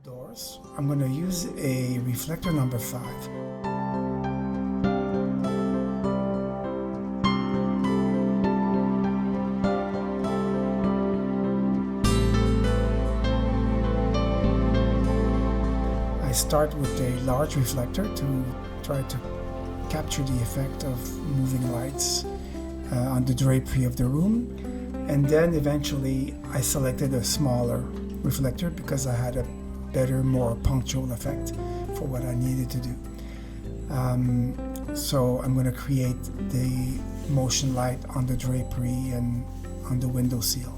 outdoors. I'm going to use a reflector number 5. I start with a large reflector to try to capture the effect of moving lights on the drapery of the room. And then eventually I selected a smaller reflector because I had a better, more punctual effect for what I needed to do. So I'm going to create the motion light on the drapery and on the window sill.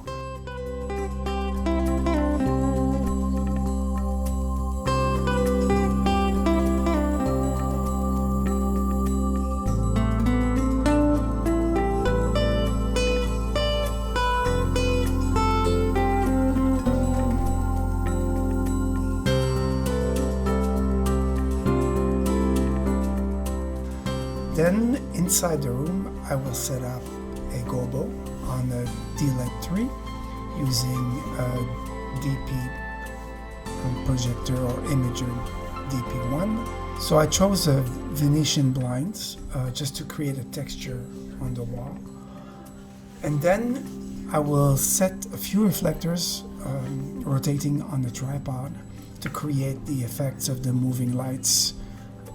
Then inside the room I will set up a gobo on a Dedolight 3 using a DP projector or imager DP1. So I chose Venetian blinds just to create a texture on the wall. And then I will set a few reflectors rotating on the tripod to create the effects of the moving lights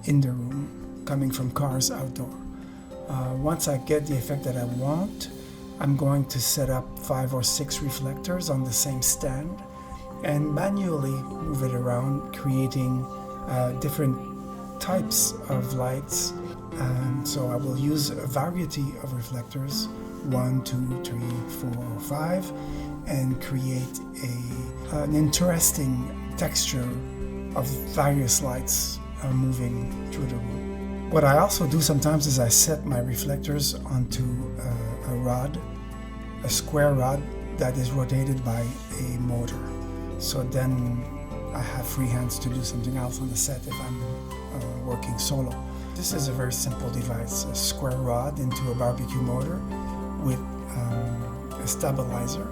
in the room coming from cars outdoor. Once I get the effect that I want, I'm going to set up 5 or 6 reflectors on the same stand and manually move it around, creating different types of lights. So I will use a variety of reflectors, 1, 2, 3, 4, or 5, and create an interesting texture of various lights moving through the room. What I also do sometimes is I set my reflectors onto a rod, a square rod that is rotated by a motor. So then I have free hands to do something else on the set if I'm working solo. This is a very simple device, a square rod into a barbecue motor with a stabilizer.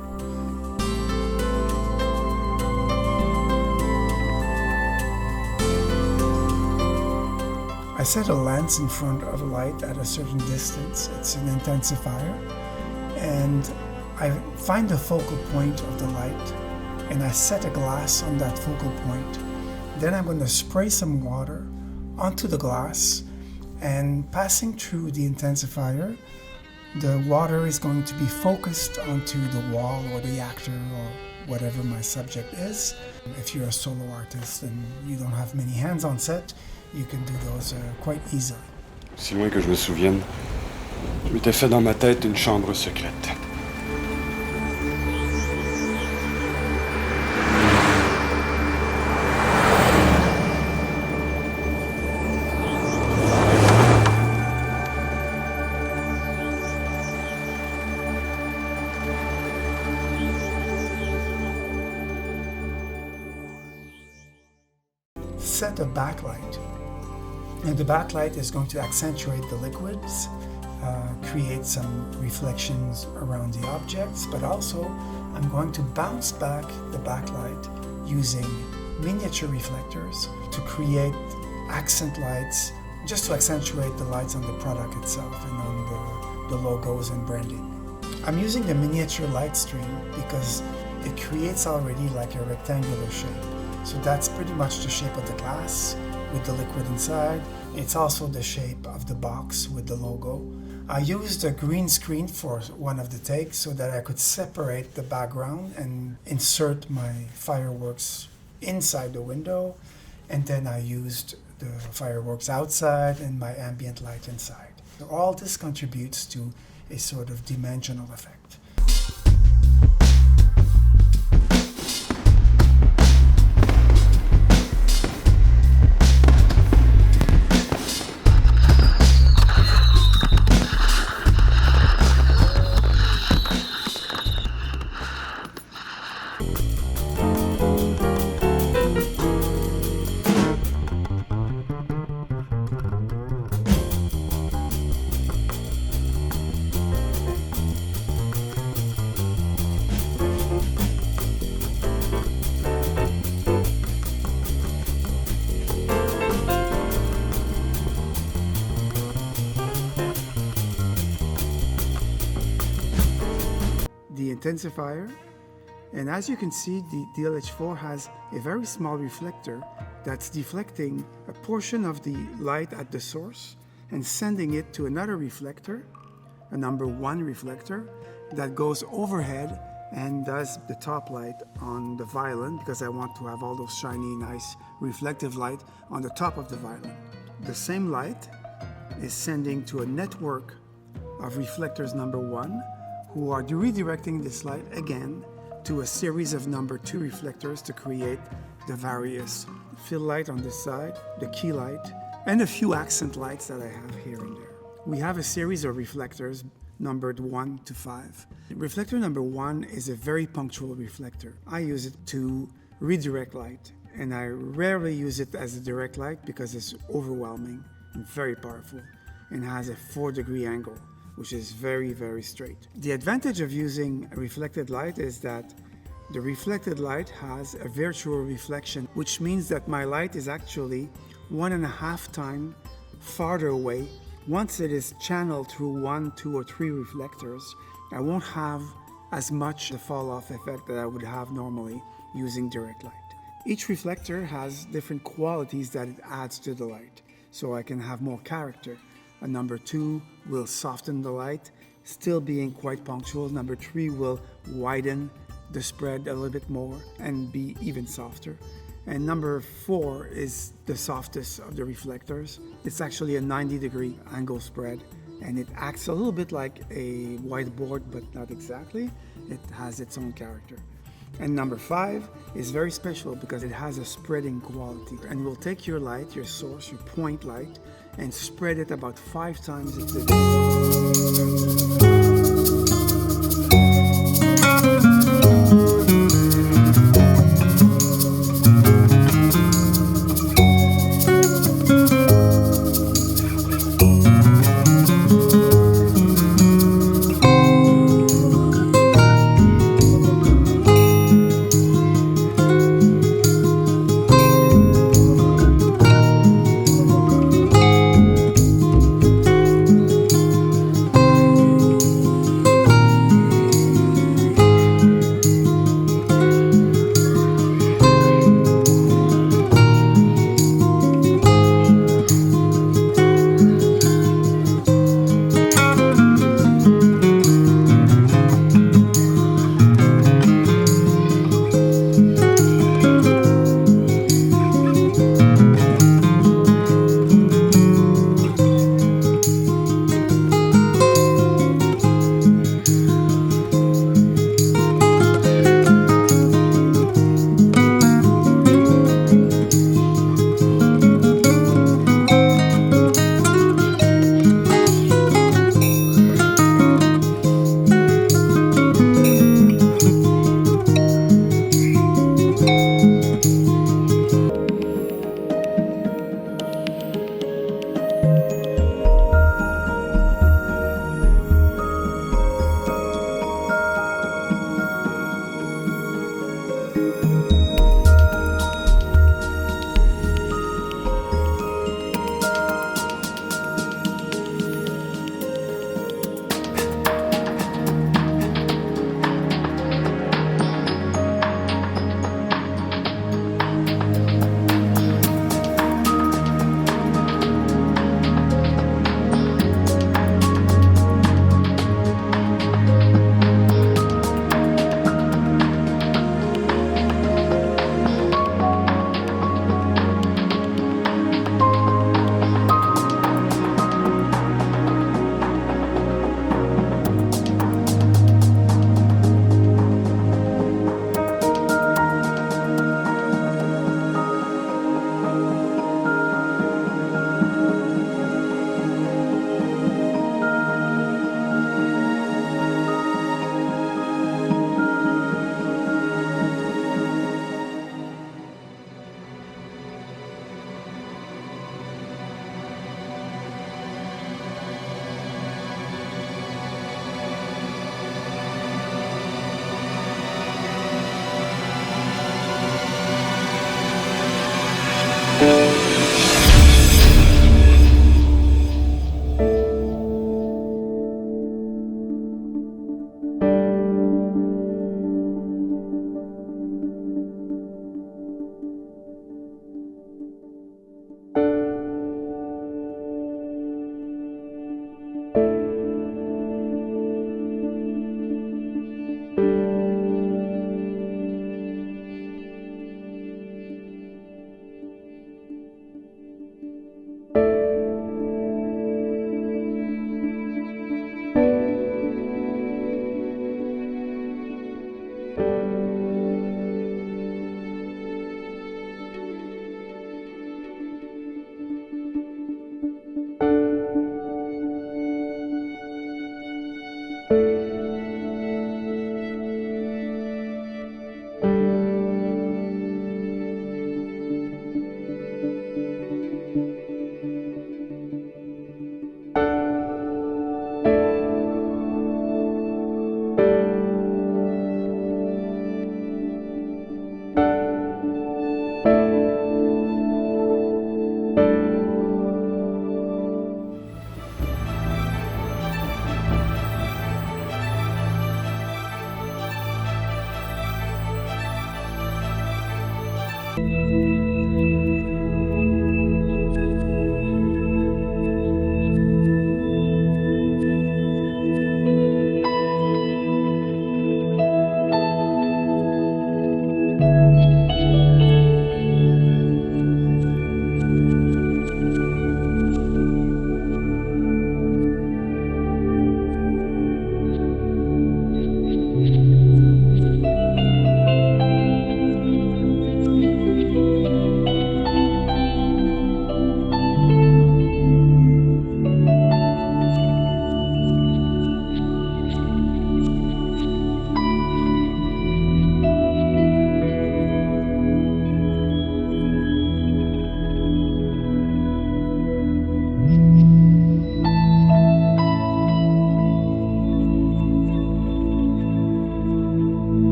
I set a lens in front of a light at a certain distance. It's an intensifier. And I find the focal point of the light and I set a glass on that focal point. Then I'm going to spray some water onto the glass, and passing through the intensifier, the water is going to be focused onto the wall or the actor or whatever my subject is. If you're a solo artist and you don't have many hands on set, you can do those quite easily. Si loin que je me souvienne, je m'étais fait dans ma tête une chambre secrète. Set a backlight. And the backlight is going to accentuate the liquids, create some reflections around the objects, but also I'm going to bounce back the backlight using miniature reflectors to create accent lights, just to accentuate the lights on the product itself and on the logos and branding. I'm using the miniature light stream because it creates already like a rectangular shape. So that's pretty much the shape of the glass with the liquid inside. It's also the shape of the box with the logo. I used a green screen for one of the takes so that I could separate the background and insert my fireworks inside the window. And then I used the fireworks outside and my ambient light inside. So all this contributes to a sort of dimensional effect. intensifier. And as you can see, the DLH4 has a very small reflector that's deflecting a portion of the light at the source and sending it to another reflector, a number 1 reflector, that goes overhead and does the top light on the violin, because I want to have all those shiny, nice reflective light on the top of the violin. The same light is sending to a network of reflectors number 1, who are redirecting this light again to a series of number 2 reflectors to create the various fill light on this side, the key light, and a few accent lights that I have here and there. We have a series of reflectors numbered 1 to 5. Reflector number 1 is a very punctual reflector. I use it to redirect light, and I rarely use it as a direct light because it's overwhelming and very powerful and has a 4-degree angle, which is very, very straight. The advantage of using a reflected light is that the reflected light has a virtual reflection, which means that my light is actually 1.5 times farther away. Once it is channeled through 1, 2, or 3 reflectors, I won't have as much the fall-off effect that I would have normally using direct light. Each reflector has different qualities that it adds to the light, so I can have more character. A number 2 will soften the light, still being quite punctual. Number 3 will widen the spread a little bit more and be even softer. And number 4 is the softest of the reflectors. It's actually a 90-degree angle spread, and it acts a little bit like a whiteboard, but not exactly. It has its own character. And number 5 is very special because it has a spreading quality, and will take your light, your source, your point light, and spread it about 5 times its distance.